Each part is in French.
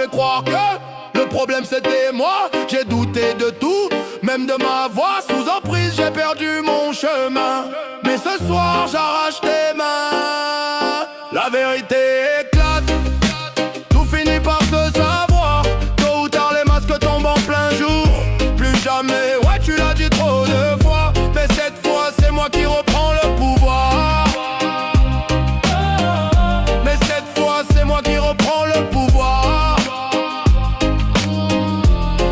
fait croire que le problème c'était moi. J'ai douté de tout, même de ma voix. Sous emprise j'ai perdu mon chemin. Mais ce soir j'arrache tes mains. La vérité éclate, tout finit par se savoir. Tôt ou tard les masques tombent en plein jour. Plus jamais, ouais tu l'as dit trop de fois. Mais cette fois c'est moi qui reprends le pouvoir. Mais cette fois c'est moi qui reprends le pouvoir.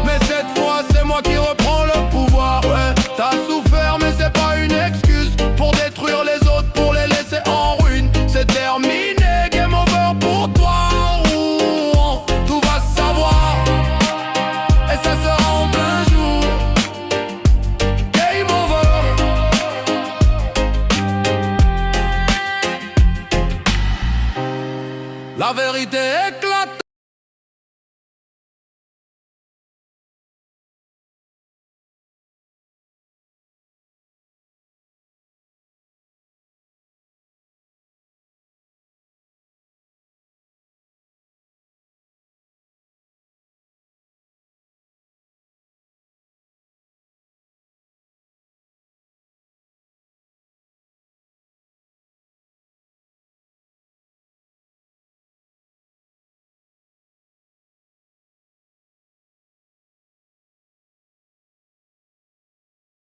Mais cette fois c'est moi qui reprends le pouvoir. Ouais, t'as souffert mais c'est pas une excuse pour détruire les autres, pour les laisser en ruine. C'est terminé, game over pour toi. Tout va se savoir et ça sera en plein jour. Game over. La vérité éclate.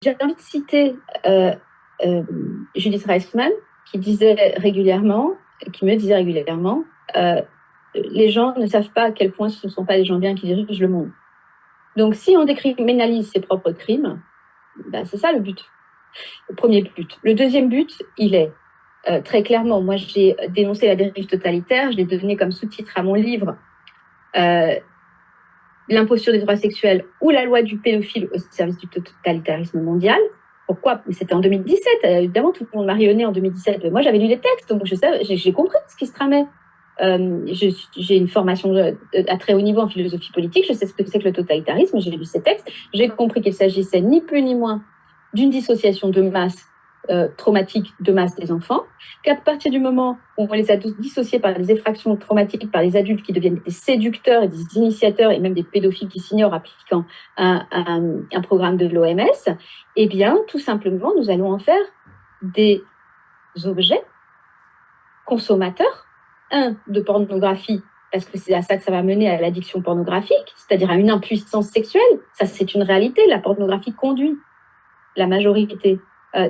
J'ai envie de citer Judith Reisman, qui me disait régulièrement, les gens ne savent pas à quel point ce ne sont pas les gens bien qui dirigent le monde. Donc, si on décriminalise ses propres crimes, ben, c'est ça le but, le premier but. Le deuxième but, il est très clairement, moi j'ai dénoncé la dérive totalitaire, je l'ai donné comme sous-titre à mon livre, l'imposture des droits sexuels ou la loi du pédophile au service du totalitarisme mondial. Pourquoi? C'était en 2017, évidemment tout le monde marionnait en 2017. Moi j'avais lu les textes, donc j'ai compris ce qui se tramait. J'ai une formation à très haut niveau en philosophie politique, je sais ce que c'est que le totalitarisme, j'ai lu ces textes, j'ai compris qu'il s'agissait ni plus ni moins d'une dissociation de masse traumatique de masse des enfants, qu'à partir du moment où on les a dissociés par des effractions traumatiques par les adultes qui deviennent des séducteurs et des initiateurs et même des pédophiles qui s'ignorent appliquant un programme de l'OMS, eh bien, tout simplement, nous allons en faire des objets consommateurs, de pornographie, parce que c'est à ça que ça va mener à l'addiction pornographique, c'est-à-dire à une impuissance sexuelle. Ça, c'est une réalité. La pornographie conduit la majorité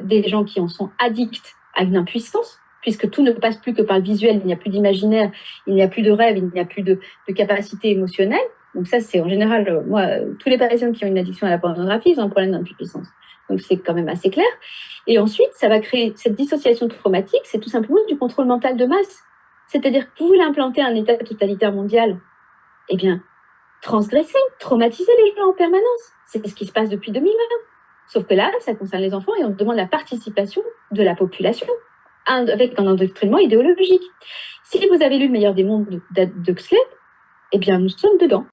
des gens qui en sont addicts à une impuissance, puisque tout ne passe plus que par le visuel, il n'y a plus d'imaginaire, il n'y a plus de rêve, il n'y a plus de capacité émotionnelle. Donc ça, c'est en général, moi, tous les personnes qui ont une addiction à la pornographie, ils ont un problème d'impuissance. Donc c'est quand même assez clair. Et ensuite, ça va créer cette dissociation traumatique, c'est tout simplement du contrôle mental de masse. C'est-à-dire que vous voulez implanter un état totalitaire mondial, eh bien, transgresser, traumatiser les gens en permanence. C'est ce qui se passe depuis 2020. Sauf que là, ça concerne les enfants et on demande la participation de la population avec un endoctrinement idéologique. Si vous avez lu Le meilleur des mondes d'Huxley, eh bien, nous sommes dedans.